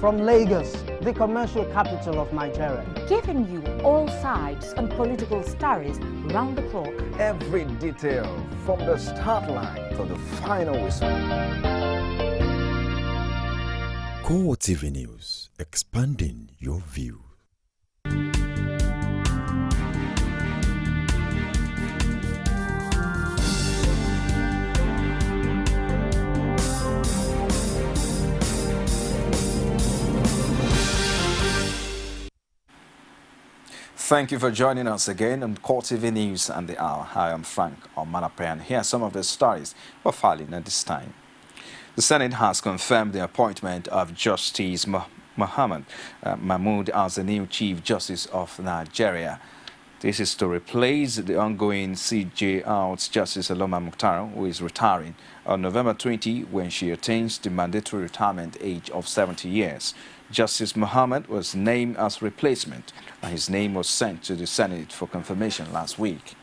from Lagos, the commercial capital of Nigeria. Giving you all sides and political stories round the clock. Every detail from the start line to the final whistle. CoreTV News, expanding your view. Thank you for joining us again on CoreTV News and the Hour. I am Frank Omanape. Here are some of the stories we're filing at this time. The Senate has confirmed the appointment of Justice Muhammad Mahmood as the new Chief Justice of Nigeria. This is to replace the ongoing CJR's Justice Aloma Mukhtar, who is retiring on November 20 when she attains the mandatory retirement age of 70 years. Justice Muhammad was named as replacement, and his name was sent to the Senate for confirmation last week.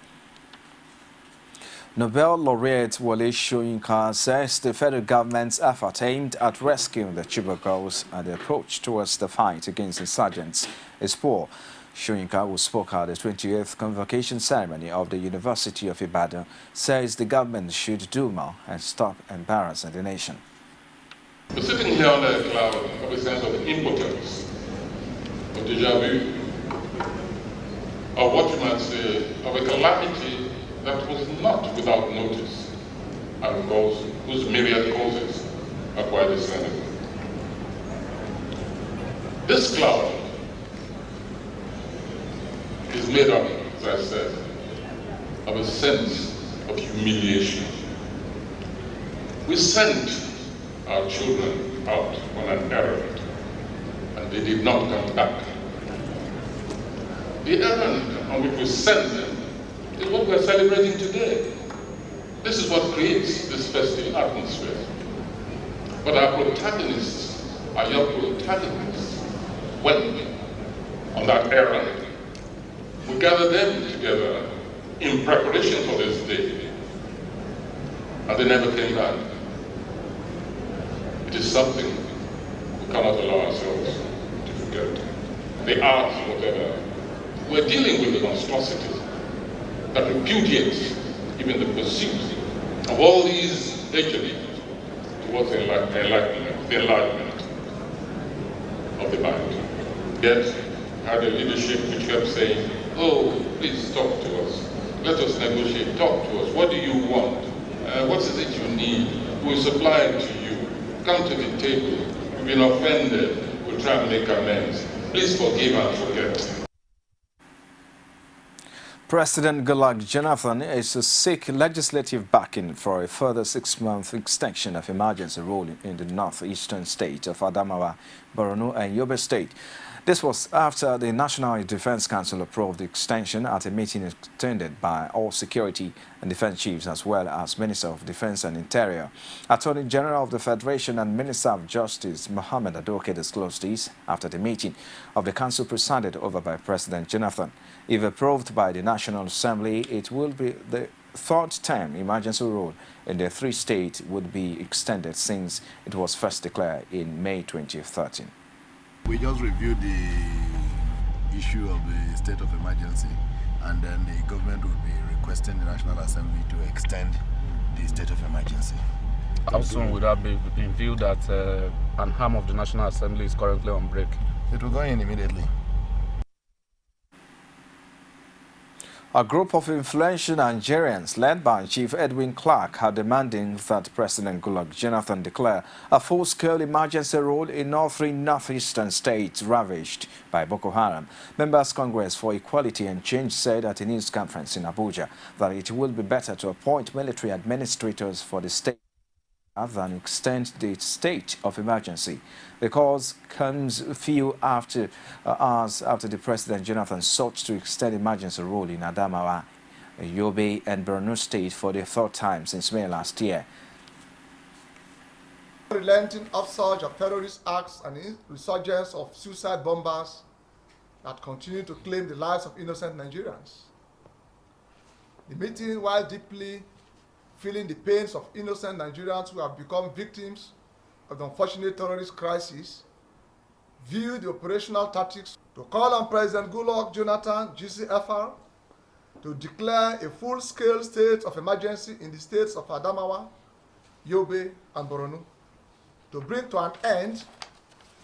Nobel laureate Wole Soyinka says the federal government's effort aimed at rescuing the Chibok girls and the approach towards the fight against insurgents is poor. Soyinka, who spoke at the 28th convocation ceremony of the University of Ibadan, says the government should do more and stop embarrassing the nation. We're sitting here under a cloud of a sense of impotence, of déjà vu, of what you might say, of a calamity that was not without notice, and whose myriad causes are quite discernible. This cloud is made up, as I said, of a sense of humiliation. We sent our children out on an errand, and they did not come back. The errand on which we sent them is what we're celebrating today. This is what creates this festive atmosphere. But our protagonists are your protagonists. When, on that errand, we gather them together in preparation for this day, and they never came back. It is something we cannot allow ourselves to forget. The arts, whatever. We're dealing with a monstrosity that repudiates even the pursuit of all these echelons towards the enlightenment of the mind. Yet, had a leadership which kept saying, oh, please talk to us. Let us negotiate. Talk to us. What do you want? What is it you need? We'll supply it to you. Come to the table. You've been offended. We'll try and make amends. Please forgive and forget. President Goodluck Jonathan is to seek legislative backing for a further 6-month extension of emergency rule in the northeastern state of Adamawa, Borno and Yobe State. This was after the National Defense Council approved the extension at a meeting attended by all security and defense chiefs as well as Minister of Defense and Interior. Attorney General of the Federation and Minister of Justice Mohammed Adoke disclosed this after the meeting of the council presided over by President Jonathan. If approved by the National Assembly, it will be the third term emergency rule in the 3 states would be extended since it was first declared in May 2013. We just reviewed the issue of the state of emergency, and then the government will be requesting the National Assembly to extend the state of emergency. How soon would that be in view that an arm of the National Assembly is currently on break? It will go in immediately. A group of influential Nigerians led by Chief Edwin Clark are demanding that President Goodluck Jonathan declare a full-scale emergency rule in all 3 northeastern states ravaged by Boko Haram. Members Congress for Equality and Change said at a news conference in Abuja that it will be better to appoint military administrators for the state rather than extend the state of emergency. The cause comes a few hours after the President Jonathan sought to extend emergency rule in Adamawa, Yobe and Borno State for the 3rd time since May last year. Relenting upsurge of terrorist acts and resurgence of suicide bombers that continue to claim the lives of innocent Nigerians. The meeting, while deeply feeling the pains of innocent Nigerians who have become victims of the unfortunate terrorist crisis, review the operational tactics, to call on President Goodluck Jonathan, GCFR, to declare a full-scale state of emergency in the states of Adamawa, Yobe, and Borno, to bring to an end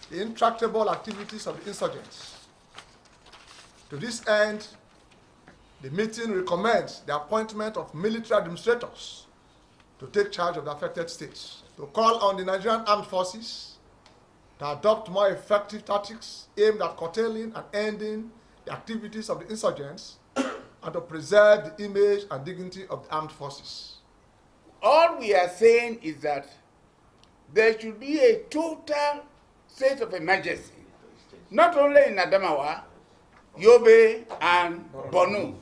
the intractable activities of the insurgents. To this end, the meeting recommends the appointment of military administrators to take charge of the affected states, to call on the Nigerian Armed Forces to adopt more effective tactics aimed at curtailing and ending the activities of the insurgents and to preserve the image and dignity of the armed forces. All we are saying is that there should be a total state of emergency, not only in Adamawa, Yobe, and Borno,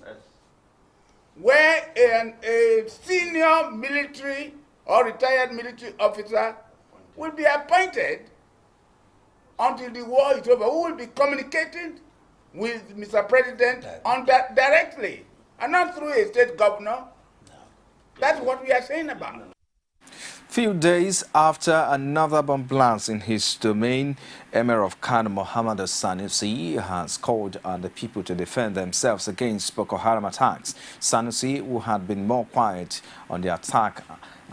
where a senior military or retired military officer will be appointed until the war is over, who will be communicating with Mr. President directly, and not through a state governor. That's what we are saying about. Few days after another bomb blast in his domain, Emir of Kano Mohammed Sanusi has called on the people to defend themselves against Boko Haram attacks. Sanusi, who had been more quiet on the attack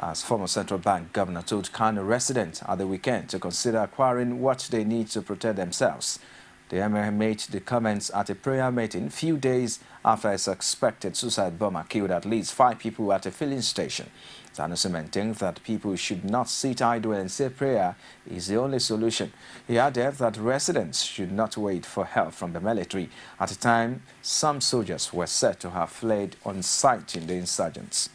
as former central bank governor, told Kano residents at the weekend to consider acquiring what they need to protect themselves. The Emir made the comments at a prayer meeting few days after a suspected suicide bomber killed at least 5 people at a filling station. Sanusi maintained that people should not sit idle and say prayer is the only solution. He added that residents should not wait for help from the military. At the time, some soldiers were said to have fled on sight in the insurgents.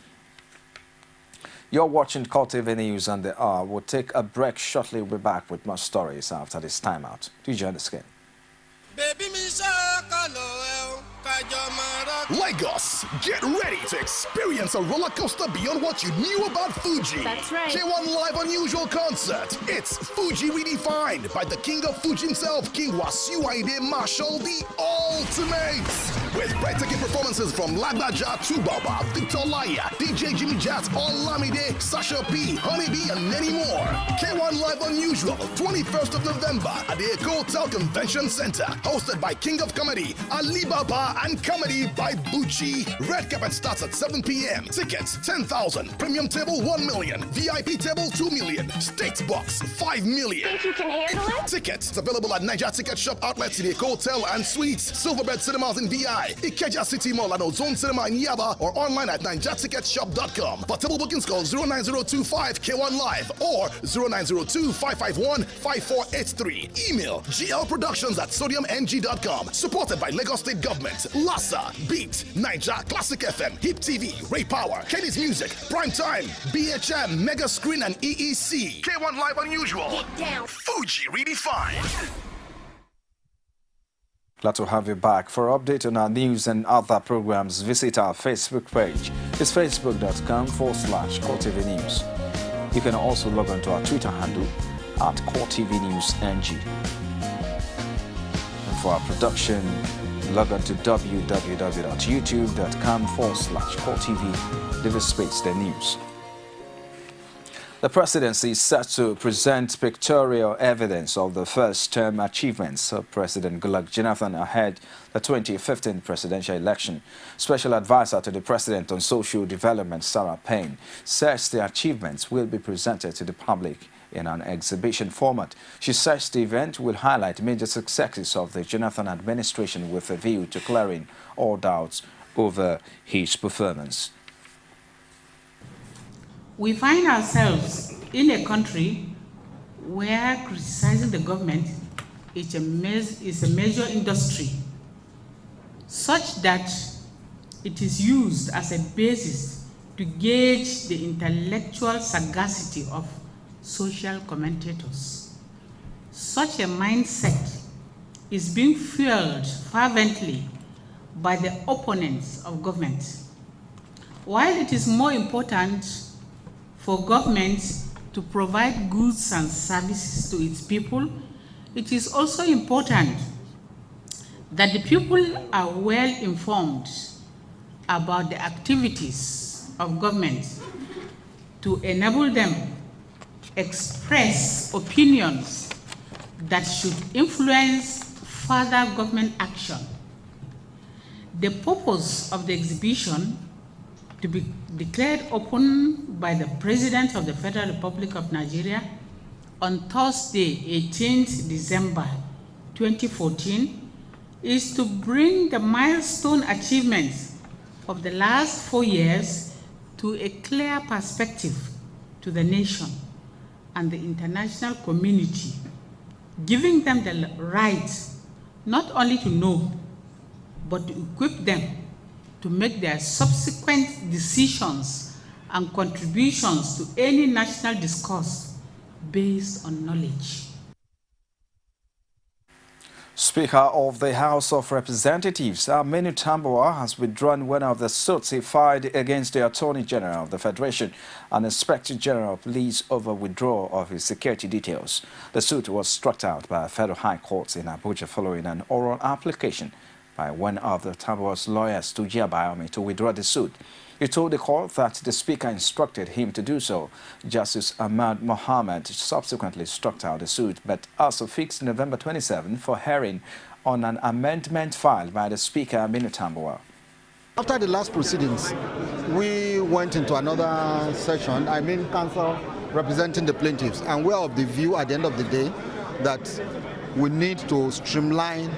You're watching CoreTV News and the hour. We'll take a break shortly. We'll be back with more stories after this timeout. Do you join the skin? Lagos, get ready to experience a roller coaster beyond what you knew about Fuji. That's right. K1 Live Unusual Concert. It's Fuji Redefined by the king of Fuji himself, King Wasiu Ayinde Marshall, the ultimate. With breathtaking performances from Lagbaja, Tubaba, Victor Laya, DJ Jimmy Jazz, Olamide, Sasha P, Honeybee, and many more. K1 Live Unusual, 21st of November at the Eco Hotel Convention Center. Hosted by King of Comedy, Alibaba, and Comedy by Bucci. Red carpet starts at 7 p.m. Tickets 10,000. Premium table 1 million. VIP table 2 million. State box 5 million. Think you can handle it? Tickets available at Niger Ticket Shop outlets in the Hotel and Suites, Silverbed Cinemas in VI, Ikeja City Mall and Ozone Cinema in Yaba, or online at NigerTicketShop.com. For table bookings, call 09025 K1 Live or 0902551 5483. Email glproductions@sodiumng.com. Supported by Lagos State Government, LASA, Beat, Niger, Classic FM, Hip TV, Ray Power, Kenny's Music, Prime Time, BHM, Mega Screen, and EEC. K1 Live Unusual. Get down. Fuji Redefined. Glad to have you back. For update on our news and other programs, visit our Facebook page. It's facebook.com/CoreTV News. You can also log on to our Twitter handle at CoreTV News NG. And for our production, log on to www.youtube.com/CoreTV. Leave a space the news. The presidency is set to present pictorial evidence of the first-term achievements of President Goodluck Jonathan ahead the 2015 presidential election. Special advisor to the president on social development, Sarah Payne, says the achievements will be presented to the public in an exhibition format. She says the event will highlight major successes of the Jonathan administration with a view to clearing all doubts over his performance. We find ourselves in a country where criticizing the government is a major industry, such that it is used as a basis to gauge the intellectual sagacity of social commentators. Such a mindset is being fueled fervently by the opponents of government. While it is more important for government to provide goods and services to its people, it is also important that the people are well informed about the activities of government to enable them express opinions that should influence further government action. The purpose of the exhibition to be declared open by the President of the Federal Republic of Nigeria on Thursday, 18th December 2014, is to bring the milestone achievements of the last 4 years to a clear perspective to the nation and the international community, giving them the right not only to know, but to equip them to make their subsequent decisions and contributions to any national discourse based on knowledge. Speaker of the House of Representatives, Aminu Tambuwal, has withdrawn one of the suits he filed against the Attorney General of the Federation and Inspector General of Police over withdrawal of his security details. The suit was struck out by a federal high court in Abuja following an oral application by one of the Tambuwal's lawyers, Tuji Abayomi, to withdraw the suit. He told the court that the Speaker instructed him to do so. Justice Ahmad Mohammed subsequently struck out the suit, but also fixed November 27 for hearing on an amendment filed by the Speaker, Aminu Tambuwal. After the last proceedings, we went into another session, counsel representing the plaintiffs, and we're of the view at the end of the day that we need to streamline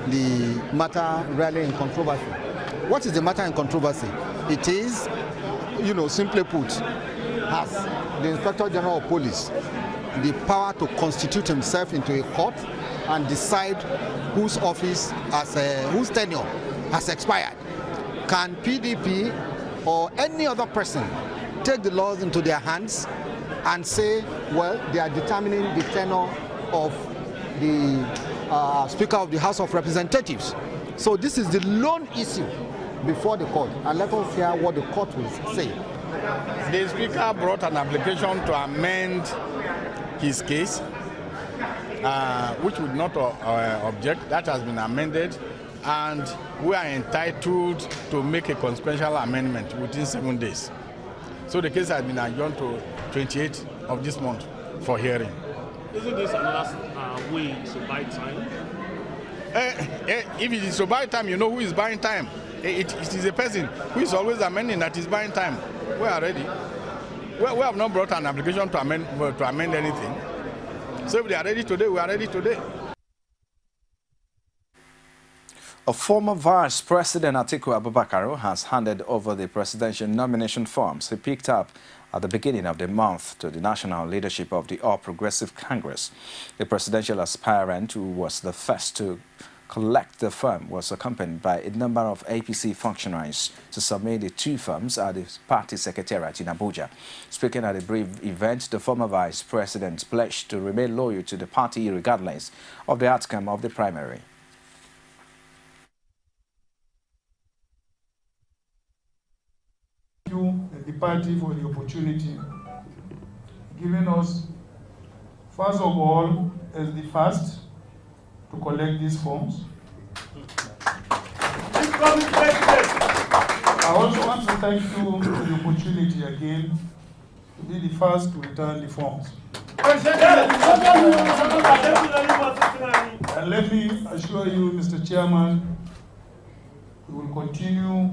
the matter really in controversy. What is the matter in controversy? It is, simply put, has the Inspector General of Police the power to constitute himself into a court and decide whose office whose tenure has expired. Can PDP or any other person take the laws into their hands and say, well, they are determining the tenure of the Speaker of the House of Representatives? So this is the lone issue before the court, and let us hear what the court will say. The Speaker brought an application to amend his case, which would not object. That has been amended, and we are entitled to make a consequential amendment within 7 days. So the case has been adjourned to 28th of this month for hearing. Isn't this another way to buy time? If it is to buy time, you know who is buying time. It is a person who is always amending that is buying time. We are ready. We have not brought an application to amend anything. So if they are ready today, we are ready today. A former Vice President Atiku Abubakar has handed over the presidential nomination forms he picked up at the beginning of the month to the national leadership of the All Progressive Congress. The presidential aspirant, who was the first to collect the form, was accompanied by a number of APC functionaries to submit the two forms at the party secretariat in Abuja. Speaking at a brief event, the former vice president pledged to remain loyal to the party regardless of the outcome of the primary. Thank you, the party, for the opportunity given us, first of all, as the first to collect these forms. I also want to thank you for the opportunity again to be the first to return the forms. And let me assure you, Mr. Chairman, we will continue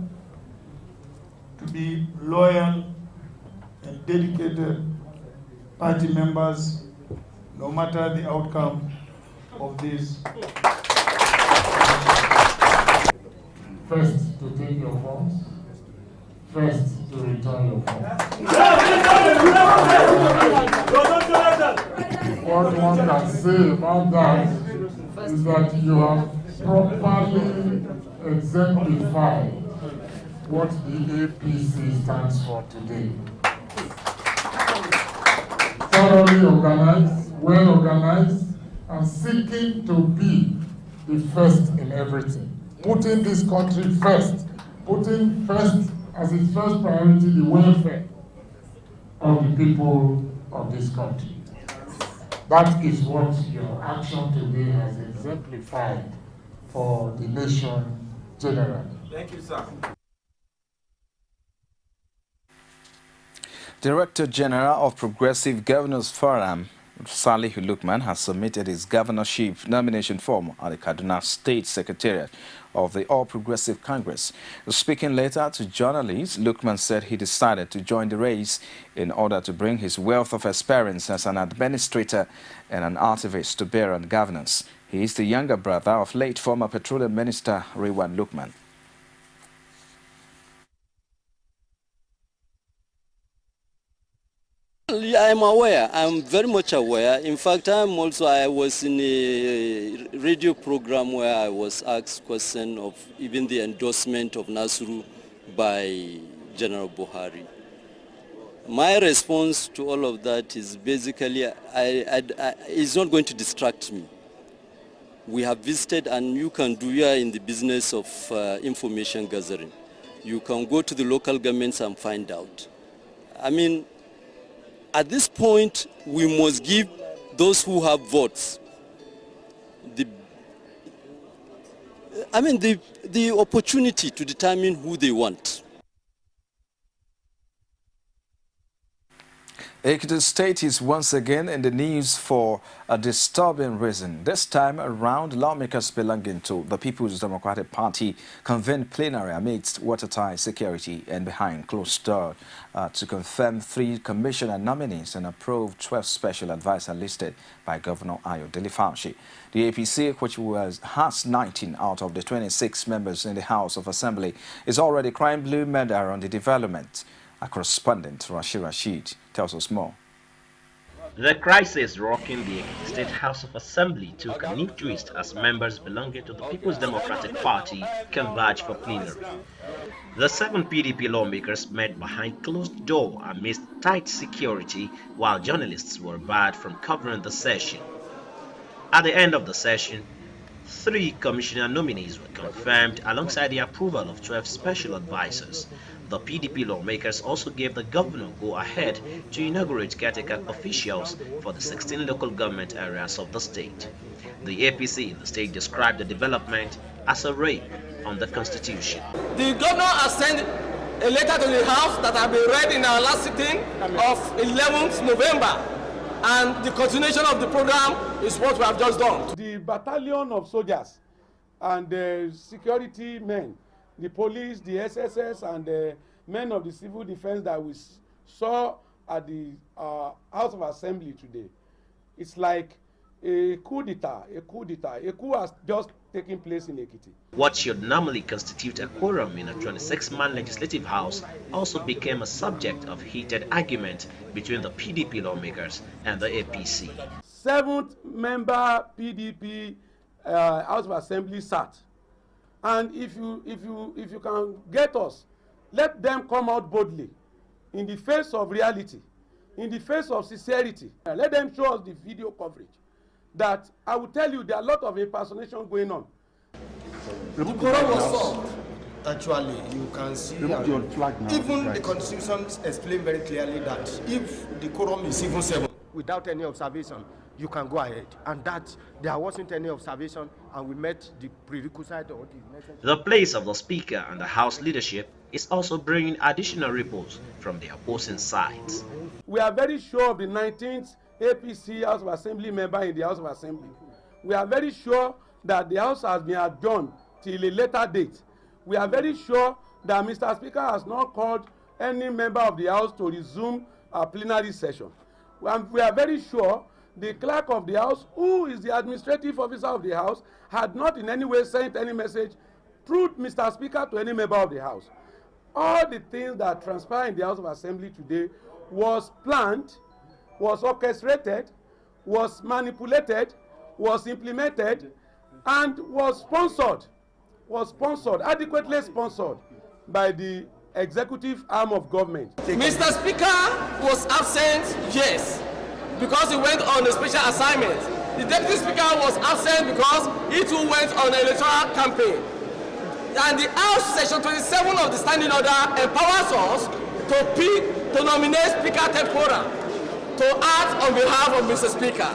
to be loyal and dedicated party members, no matter the outcome of this. First to take your forms, first to return your forms. What one can say about that is that you have properly exemplified what the APC stands for today. Thoroughly organized, well organized, and seeking to be the first in everything. Putting this country first, putting first as its first priority the welfare of the people of this country. That is what your action today has exemplified for the nation generally. Thank you, sir. Director General of Progressive Governors Forum, Salih Lukman has submitted his governorship nomination form at the Kaduna State Secretariat of the All Progressive Congress. Speaking later to journalists, Lukman said he decided to join the race in order to bring his wealth of experience as an administrator and an activist to bear on governance. He is the younger brother of late former Petroleum Minister Rewan Lukman. I'm aware. I'm very much aware. In fact, I was in a radio program where I was asked question of even the endorsement of Nasru by General Buhari. My response to all of that is basically, it's not going to distract me. We have visited, and you are in the business of information gathering. You can go to the local governments and find out. I mean, at this point, we must give those who have votes the opportunity to determine who they want. Ekiti State is once again in the news for a disturbing reason. This time around, lawmakers belonging to the People's Democratic Party convened plenary amidst watertight security and behind closed doors to confirm 3 commissioner nominees and approve 12 special advisors listed by Governor Ayo Delifashi. The APC, which has 19 out of the 26 members in the House of Assembly, is already crying blue matter on the development. Our correspondent, Rashid, tells us more. The crisis rocking the State House of Assembly took a new twist as members belonging to the People's Democratic Party converged for plenary. The 7 PDP lawmakers met behind closed doors amidst tight security, while journalists were barred from covering the session. At the end of the session, 3 commissioner nominees were confirmed alongside the approval of 12 special advisors. The PDP lawmakers also gave the governor go-ahead to inaugurate caretaker officials for the 16 local government areas of the state. The APC in the state described the development as a raid on the constitution. The governor has sent a letter to the House that has been read in our last sitting of 11th November. And the continuation of the program is what we have just done. The battalion of soldiers and the security men, the police, the SSS, and the men of the civil defense that we saw at the House of Assembly today, it's like a coup d'etat. A coup has just taken place in Ekiti. What should normally constitute a quorum in a 26-man legislative house also became a subject of heated argument between the PDP lawmakers and the APC. 7th member PDP House of Assembly sat, and if you can get us, let them come out boldly in the face of reality, in the face of sincerity. Let them show us the video coverage. That I will tell you, there are a lot of impersonation going on. The quorum was solved. Actually, you can see even the Constitution explains very clearly that if the quorum is even 7 without any observation, you can go ahead. And that there wasn't any observation, and we met the prerequisite or the necessary. The place of the Speaker and the House leadership is also bringing additional reports from the opposing sides. We are very sure of the 19th APC House of Assembly member in the House of Assembly. We are very sure that the House has been adjourned till a later date. We are very sure that Mr. Speaker has not called any member of the House to resume a plenary session. We are very sure the clerk of the House, who is the administrative officer of the House, had not in any way sent any message through Mr. Speaker to any member of the House. All the things that transpired in the House of Assembly today was planned, was orchestrated, was manipulated, was implemented, and was sponsored, adequately sponsored by the executive arm of government. Mr. Speaker was absent, yes, because he went on a special assignment. The Deputy Speaker was absent because he too went on an electoral campaign. And the House Section 27 of the Standing Order empowers us to nominate Speaker Tempora to act on behalf of Mr. Speaker.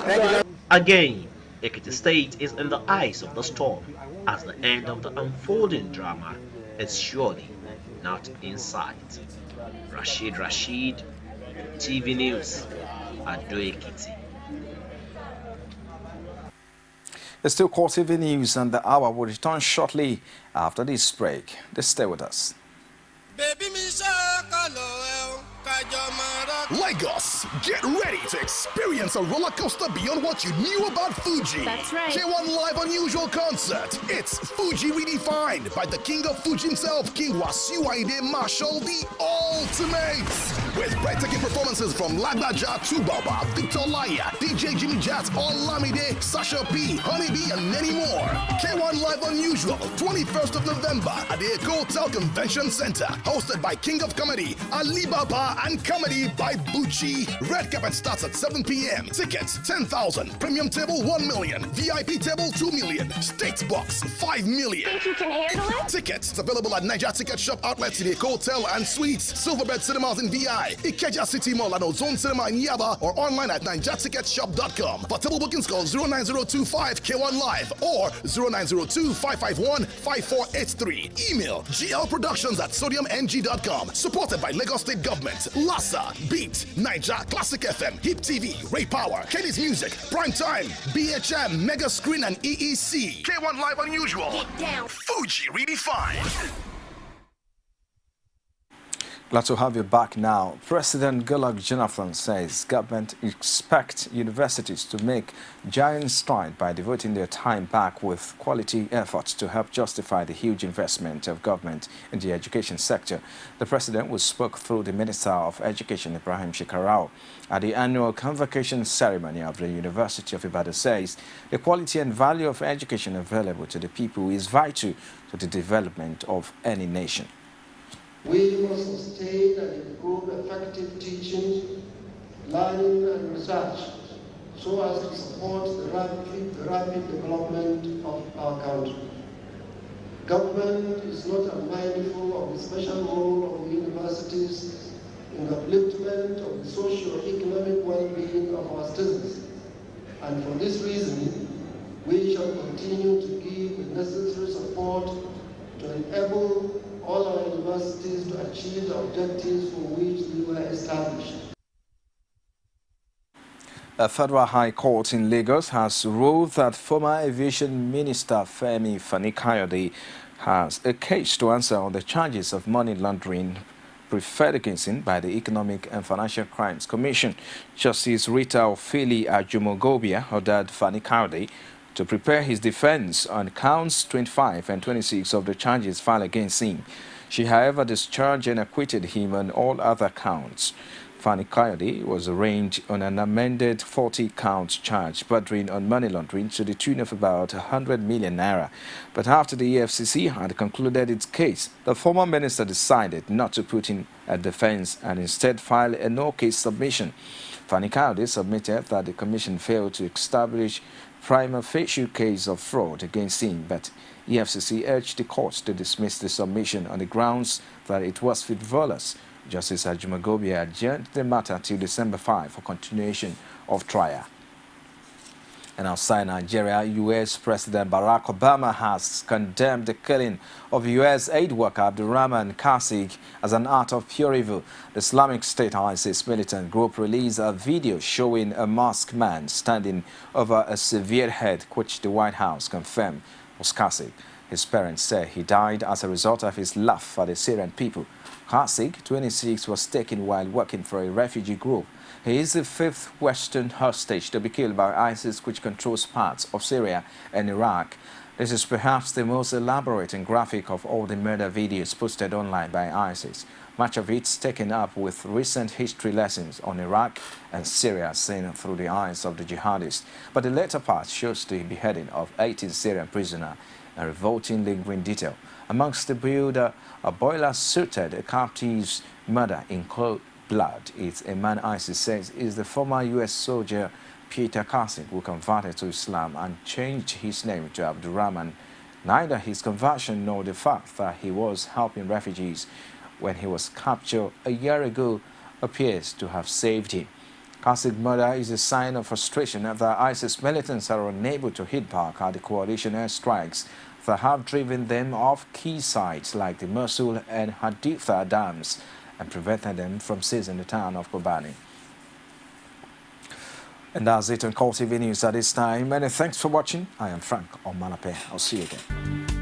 Again, Ekiti State is in the eyes of the storm as the end of the unfolding drama is surely not in sight. Rashid, TV News, Ado Ekiti. It's still CoreTV News, and the hour will return shortly after this break. Stay with us. Lagos, get ready to experience a roller coaster beyond what you knew about Fuji. That's right. K1 Live Unusual Concert. It's Fuji Redefined by the king of Fuji himself, King Wasiu Marshall, the ultimate. With breathtaking performances from Lagbaja, Tubaba, Victor Laya, DJ Jimmy Jat, Olamide, Sasha P, Honeybee, and many more. K1 Live Unusual, 21st of November at the Eco Hotel Convention Center. Hosted by King of Comedy, Alibaba, and Comedy by Bucci. Red carpet starts at 7 p.m. Tickets 10,000. Premium table 1 million. VIP table 2 million. Stakes box 5 million. Think you can handle it? Tickets available at Niger Ticket Shop outlets in the Hotel and Suites, Silverbed Cinemas in VI, Ikeja City Mall and Ozone Cinema in Yaba, or online at NigerTicketShop.com. For table bookings, call 09025 K1 Live or 0902 551 5483. Email glproductions@sodiumng.com. Supported by Lagos State Government, Lassa, Beat, Niger, Classic FM, Hip TV, Ray Power, Kenny's Music, Prime Time, BHM, Mega Screen, and EEC. K1 Live Unusual. Get down. Fuji Redefined. Glad to have you back now. President Goodluck Jonathan says government expects universities to make giant strides by devoting their time back with quality efforts to help justify the huge investment of government in the education sector. The president was spoke through the Minister of Education, Ibrahim Shekarau, at the annual convocation ceremony of the University of Ibadan. Says the quality and value of education available to the people is vital to the development of any nation. We must sustain and improve effective teaching, learning and research so as to support the rapid development of our country. Government is not unmindful of the special role of the universities in the upliftment of the socio-economic well-being of our citizens. And for this reason, we shall continue to give the necessary support to enable all our universities to achieve the objectives for which they were established. A federal high court in Lagos has ruled that former aviation minister Femi Fani-Kayode has a case to answer on the charges of money laundering preferred against him by the Economic and Financial Crimes Commission. Justice Rita Ofili Ajumogobia ordered Fani-Kayode to prepare his defense on counts 25 and 26 of the charges filed against him. She, however, discharged and acquitted him on all other counts. Fani-Kayode was arraigned on an amended 40-count charge bordering on money laundering to the tune of about 100 million naira. But after the EFCC had concluded its case, the former minister decided not to put in a defense and instead filed a no-case submission. Fani-Kayode submitted that the commission failed to establish prima facie case of fraud against him, but EFCC urged the court to dismiss the submission on the grounds that it was frivolous. Justice Ajumogobia adjourned the matter till December 5 for continuation of trial. And outside Nigeria, U.S. President Barack Obama has condemned the killing of U.S. aid worker Abdurrahman Kasig as an act of pure evil. The Islamic State ISIS militant group released a video showing a masked man standing over a severed head, which the White House confirmed was Kasig. His parents say he died as a result of his love for the Syrian people. Kasig, 26, was taken while working for a refugee group. He is the fifth Western hostage to be killed by ISIS, which controls parts of Syria and Iraq. This is perhaps the most elaborate and graphic of all the murder videos posted online by ISIS. Much of it taken up with recent history lessons on Iraq and Syria seen through the eyes of the jihadists. But the latter part shows the beheading of 18 Syrian prisoners, a revolting lingering detail. Amongst the builder, a boiler-suited captive's murder in cold blood. It's a man ISIS says is the former U.S. soldier Peter Kasig, who converted to Islam and changed his name to Abdurrahman. Neither his conversion nor the fact that he was helping refugees when he was captured a year ago appears to have saved him. Kasig's murder is a sign of frustration after ISIS militants are unable to hit back at the coalition airstrikes that have driven them off key sites like the Mosul and Haditha dams and prevented them from seizing the town of Kobani. And that's it on CoreTV News at this time. Many thanks for watching. I am Frank Omalape. I'll see you again.